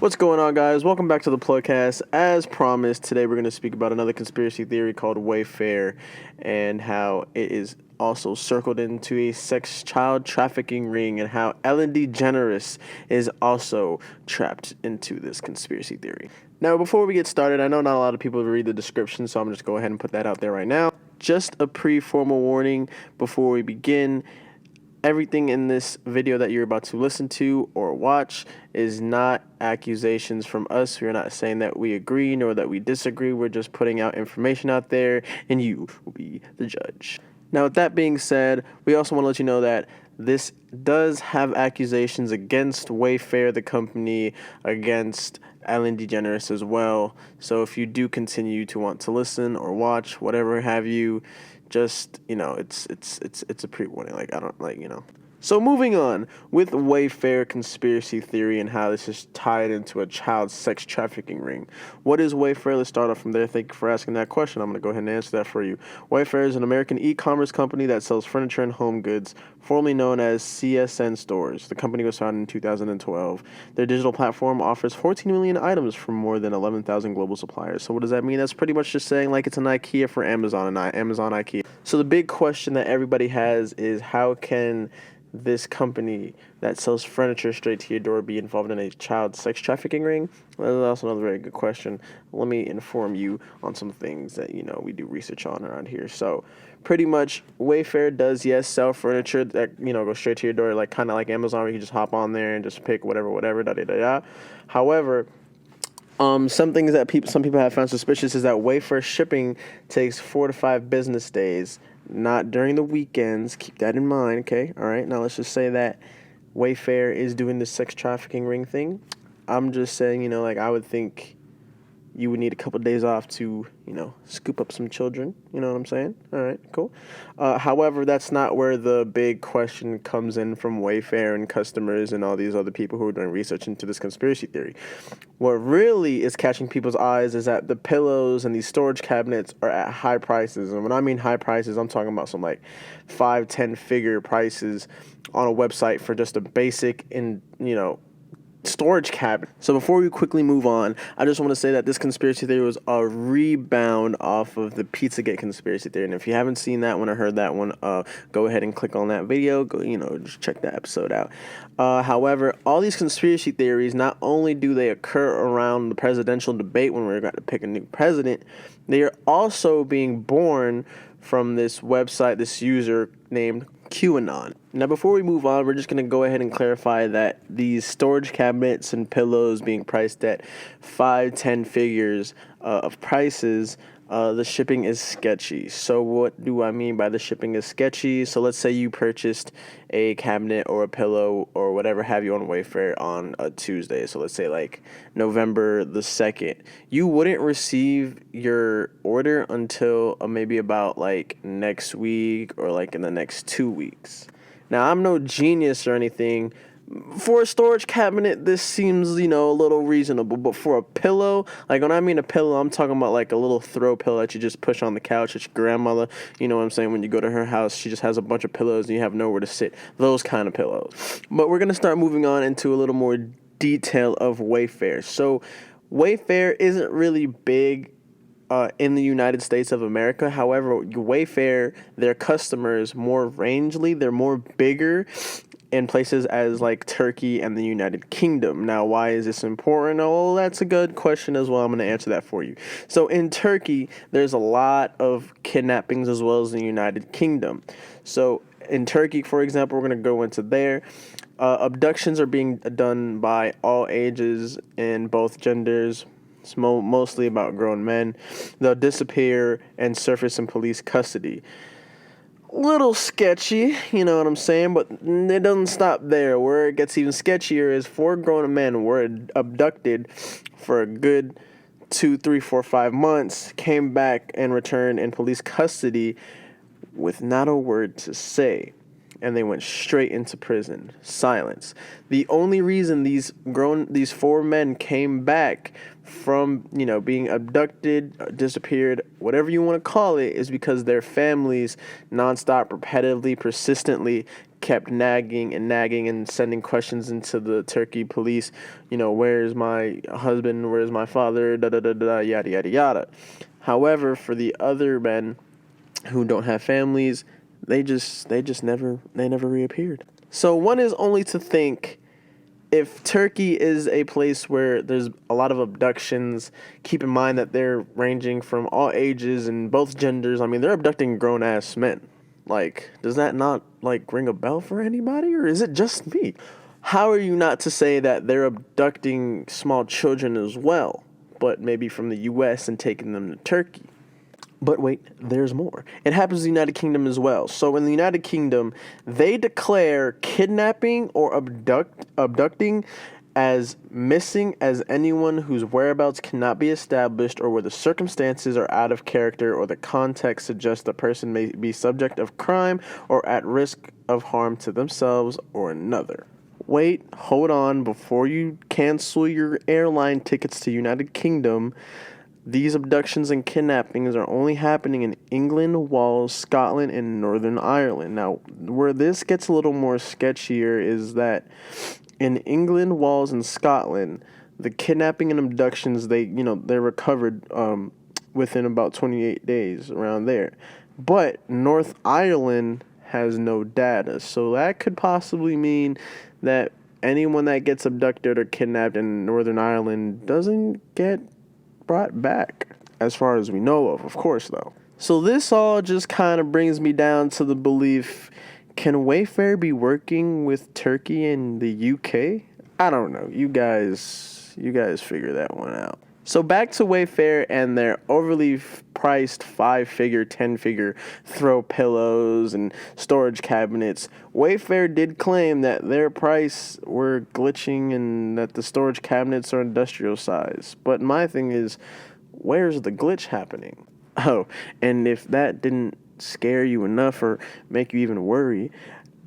What's going on, guys? Welcome back to the Plugcast. As promised, today we're going to speak about another conspiracy theory called Wayfair and how it is also circled into a child trafficking ring, and how Ellen Degeneres is also trapped into this conspiracy theory. Now, before we get started, I know not a lot of people read the description, so I'm just go ahead and put that out there right now. Just a pre-formal warning before we begin. Everything in this video that you're about to listen to or watch is not accusations from us. We're not saying that we agree nor that we disagree. We're just putting out information out there, and you will be the judge. Now, with that being said, we also want to let you know that this does have accusations against Wayfair, the company, against Ellen Degeneres as well. So if you do continue to want to listen or watch, whatever have you, just, it's a pre-warning. So moving on with Wayfair conspiracy theory and how this is tied into a child sex trafficking ring. What is Wayfair? Let's start off from there. Thank you for asking that question. I'm going to go ahead and answer that for you. Wayfair is an American e-commerce company that sells furniture and home goods, formerly known as CSN Stores. The company was founded in 2012. Their digital platform offers 14 million items from more than 11,000 global suppliers. So what does that mean? That's pretty much just saying like it's an IKEA for Amazon and Amazon IKEA. So the big question that everybody has is, how can this company that sells furniture straight to your door be involved in a child sex trafficking ring? Well, that's also another very good question. Let me inform you on some things that, we do research on around here. So pretty much Wayfair does, yes, sell furniture that, goes straight to your door, like kind of like Amazon, where you can just hop on there and just pick whatever, da-da-da-da. However, some things that some people have found suspicious is that Wayfair shipping takes 4 to 5 business days, not during the weekends. Keep that in mind, okay? All right, now let's just say that Wayfair is doing the sex trafficking ring thing. I'm just saying, I would think you would need a couple of days off to, scoop up some children. You know what I'm saying? All right, cool. However, that's not where the big question comes in from Wayfair and customers and all these other people who are doing research into this conspiracy theory. What really is catching people's eyes is that the pillows and these storage cabinets are at high prices. And when I mean high prices, I'm talking about some like 5-10 figure prices on a website for just a basic storage cabinet. So before we quickly move on, I just want to say that this conspiracy theory was a rebound off of the Pizzagate conspiracy theory. And if you haven't seen that one or heard that one, go ahead and click on that video. Go, just check that episode out. However, all these conspiracy theories, not only do they occur around the presidential debate when we're going to pick a new president, they are also being born from this website, this user named QAnon. Now, before we move on, we're just going to go ahead and clarify that these storage cabinets and pillows being priced at 5-10 figures of prices, the shipping is sketchy. So what do I mean by the shipping is sketchy? So let's say you purchased a cabinet or a pillow or whatever have you on Wayfair on a Tuesday. So let's say like November the 2nd. You wouldn't receive your order until maybe about like next week or like in the next 2 weeks. Now, I'm no genius or anything. For a storage cabinet, this seems, a little reasonable. But for a pillow, like when I mean a pillow, I'm talking about like a little throw pillow that you just push on the couch at your grandmother. You know what I'm saying? When you go to her house, she just has a bunch of pillows and you have nowhere to sit. Those kind of pillows. But we're going to start moving on into a little more detail of Wayfair. So Wayfair isn't really big in the United States of America. However, Wayfair, their customers more rangely, they're more bigger in places as like Turkey and the United Kingdom. Now, why is this important? Oh, that's a good question as well. I'm going to answer that for you. So in Turkey, there's a lot of kidnappings as well as in the United Kingdom. So in Turkey, for example, we're going to go into there. Abductions are being done by all ages and both genders. It's mostly about grown men. They'll disappear and surface in police custody. Little sketchy, you know what I'm saying? But it doesn't stop there. Where it gets even sketchier is 4 grown men were abducted for a good 2, 3, 4, 5 months, came back and returned in police custody with not a word to say. And they went straight into prison. Silence. The only reason these 4 men came back from, being abducted, disappeared, whatever you want to call it, is because their families nonstop, repetitively, persistently kept nagging and sending questions into the Turkey police, where's my husband, where's my father, da da da da, yada yada yada. However, for the other men who don't have families, they never reappeared. So one is only to think, if Turkey is a place where there's a lot of abductions, keep in mind that they're ranging from all ages and both genders. I mean, they're abducting grown-ass men. Like, does that not, ring a bell for anybody, or is it just me? How are you not to say that they're abducting small children as well, but maybe from the U.S. and taking them to Turkey? But wait, there's more. It happens in the United Kingdom as well. So in the United Kingdom, they declare kidnapping or abducting as missing as anyone whose whereabouts cannot be established, or where the circumstances are out of character, or the context suggests the person may be subject of crime or at risk of harm to themselves or another. Wait, hold on. Before you cancel your airline tickets to United Kingdom, these abductions and kidnappings are only happening in England, Wales, Scotland, and Northern Ireland. Now, where this gets a little more sketchier is that in England, Wales, and Scotland, the kidnapping and abductions, they're recovered within about 28 days, around there. But North Ireland has no data, so that could possibly mean that anyone that gets abducted or kidnapped in Northern Ireland doesn't get brought back, as far as we know of course, though. So this all just kind of brings me down to the belief, can Wayfair be working with Turkey and the UK? I don't know. You guys figure that one out. So back to Wayfair and their overly priced 5-figure, 10-figure throw pillows and storage cabinets. Wayfair did claim that their price were glitching and that the storage cabinets are industrial size. But my thing is, where's the glitch happening? Oh, and if that didn't scare you enough or make you even worry,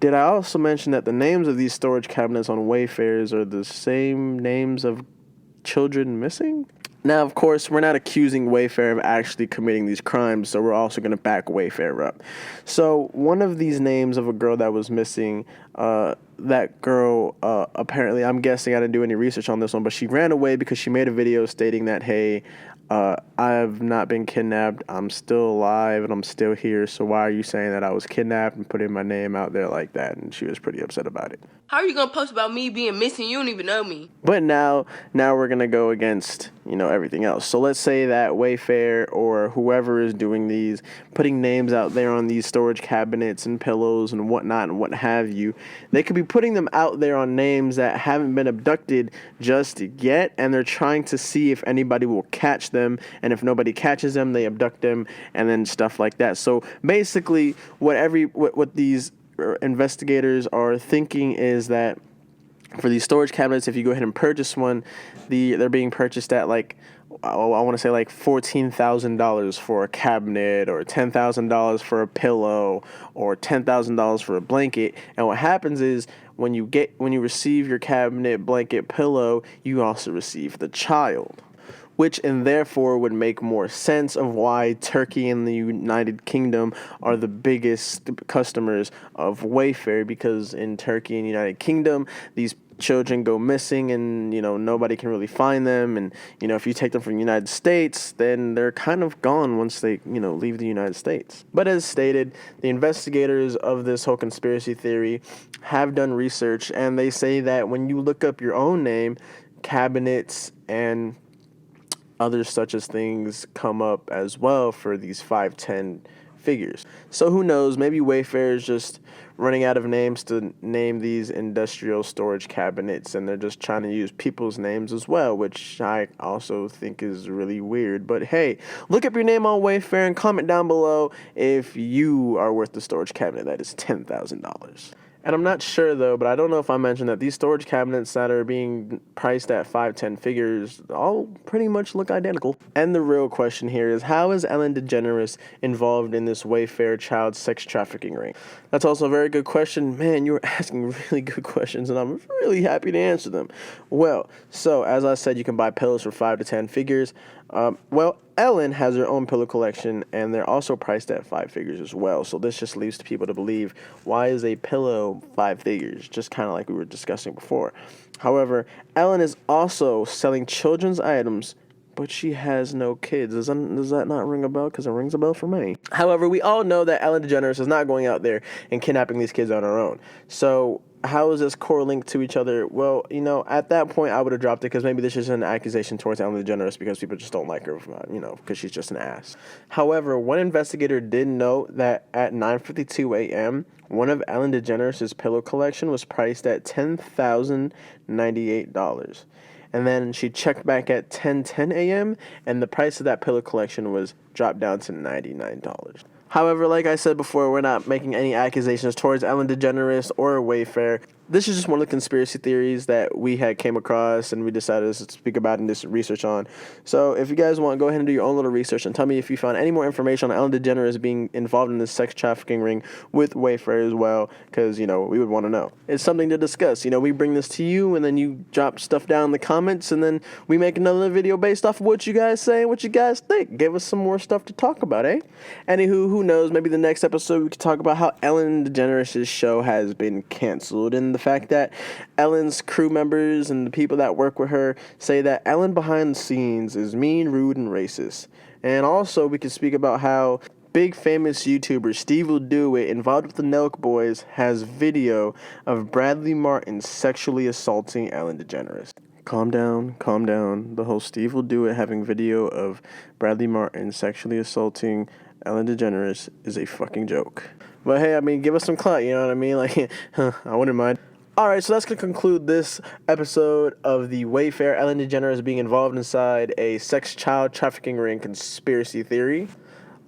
did I also mention that the names of these storage cabinets on Wayfairs are the same names of children missing? Now, of course, we're not accusing Wayfair of actually committing these crimes, so we're also going to back Wayfair up. So one of these names of a girl that was missing, that girl, apparently, I'm guessing, I didn't do any research on this one, but she ran away because she made a video stating that, hey, I've not been kidnapped, I'm still alive, and I'm still here, so why are you saying that I was kidnapped and putting my name out there like that? And she was pretty upset about it. How are you going to post about me being missing? You don't even know me. But now we're going to go against, everything else. So let's say that Wayfair or whoever is doing these, putting names out there on these storage cabinets and pillows and whatnot and what have you, they could be putting them out there on names that haven't been abducted just yet, and they're trying to see if anybody will catch them, and if nobody catches them, they abduct them, and then stuff like that. So basically, what these investigators are thinking is that for these storage cabinets, if you go ahead and purchase one, they're being purchased at I want to say $14,000 for a cabinet, or $10,000 for a pillow, or $10,000 for a blanket. And what happens is when you receive your cabinet, blanket, pillow, you also receive the child, which and therefore would make more sense of why Turkey and the United Kingdom are the biggest customers of Wayfair, because in Turkey and United Kingdom, these children go missing and, nobody can really find them. And, if you take them from the United States, then they're kind of gone once they, leave the United States. But as stated, the investigators of this whole conspiracy theory have done research, and they say that when you look up your own name, cabinets and other such as things come up as well for these 5-10 figures. So who knows, maybe Wayfair is just running out of names to name these industrial storage cabinets, and they're just trying to use people's names as well, which I also think is really weird. But hey, look up your name on Wayfair and comment down below if you are worth the storage cabinet that is $10,000. And I'm not sure, though, but I don't know if I mentioned that these storage cabinets that are being priced at 5-10 figures all pretty much look identical. And the real question here is, how is Ellen Degeneres involved in this Wayfair child sex trafficking ring? That's also a very good question. Man, you were asking really good questions, and I'm really happy to answer them. Well, so as I said, you can buy pillows for 5 to 10 figures. Well, Ellen has her own pillow collection, and they're also priced at 5 figures as well. So this just leaves people to believe, why is a pillow 5 figures? Just kind of like we were discussing before. However, Ellen is also selling children's items, but she has no kids. Does that not ring a bell? Because it rings a bell for me. However, we all know that Ellen Degeneres is not going out there and kidnapping these kids on her own. So how is this correlated to each other? Well, you know, at that point, I would have dropped it because maybe this is an accusation towards Ellen Degeneres because people just don't like her, you know, because she's just an ass. However, one investigator did note that at 9:52 a.m., one of Ellen Degeneres' pillow collection was priced at $10,098. And then she checked back at 10:10 a.m., and the price of that pillow collection was dropped down to $99. However, like I said before, we're not making any accusations towards Ellen DeGeneres or Wayfair. This is just one of the conspiracy theories that we had came across and we decided to speak about and do some research on. So if you guys want, go ahead and do your own little research and tell me if you found any more information on Ellen DeGeneres being involved in this sex trafficking ring with Wayfair as well, because, you know, we would want to know. It's something to discuss. You know, we bring this to you and then you drop stuff down in the comments and then we make another video based off of what you guys say and what you guys think. Give us some more stuff to talk about, eh? Anywho, who knows? Maybe the next episode we could talk about how Ellen DeGeneres' show has been canceled and the fact that Ellen's crew members and the people that work with her say that Ellen behind the scenes is mean, rude, and racist. And also we could speak about how big famous YouTuber STEVEWILLDOIT, involved with the NELK boys, has video of Bradley Martin sexually assaulting Ellen DeGeneres. Calm down, calm down. The whole STEVEWILLDOIT having video of Bradley Martin sexually assaulting Ellen DeGeneres is a fucking joke. But hey, I mean, give us some clout, you know what I mean? Like, I wouldn't mind. Alright, so that's going to conclude this episode of the Wayfair Ellen DeGeneres being involved inside a sex child trafficking ring conspiracy theory.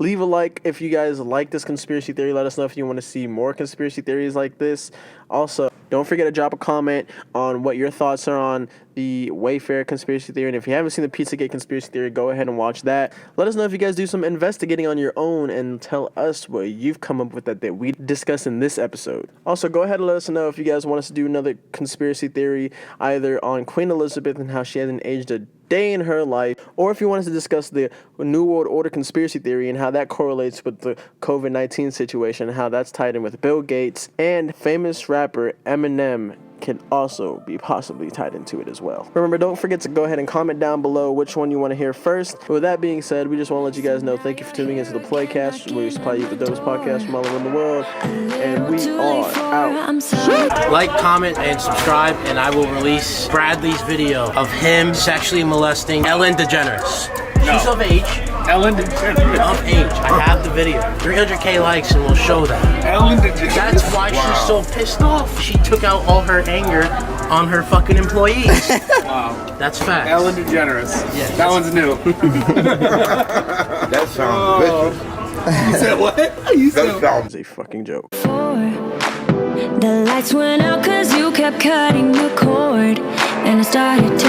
Leave a like if you guys like this conspiracy theory. Let us know if you want to see more conspiracy theories like this. Also, don't forget to drop a comment on what your thoughts are on the Wayfair conspiracy theory. And if you haven't seen the Pizzagate conspiracy theory, go ahead and watch that. Let us know if you guys do some investigating on your own and tell us what you've come up with that we discussed in this episode. Also, go ahead and let us know if you guys want us to do another conspiracy theory either on Queen Elizabeth and how she hasn't aged a day in her life, or if you want us to discuss the New World Order conspiracy theory and how that correlates with the COVID-19 situation, how that's tied in with Bill Gates, and famous rapper Eminem can also be possibly tied into it as well. Remember, don't forget to go ahead and comment down below which one you want to hear first. With that being said, we just want to let you guys know thank you for tuning into the Playcast, where we supply you with the dopest podcast from all around the world, and we are out. Like, comment, and subscribe, and I will release Bradley's video of him sexually molesting Ellen DeGeneres. No. She's of age. Ellen DeGeneres. Of age. I have the video. 300K likes and we'll show that. Ellen DeGeneres. That's why she's so pissed off. She took out all her anger on her fucking employees. Wow. That's fact. Ellen DeGeneres. Yeah. That one's new. That sounds vicious. You said what? You said That sounds It's a fucking joke. The lights went out 'cause you kept cutting the cord, and I started to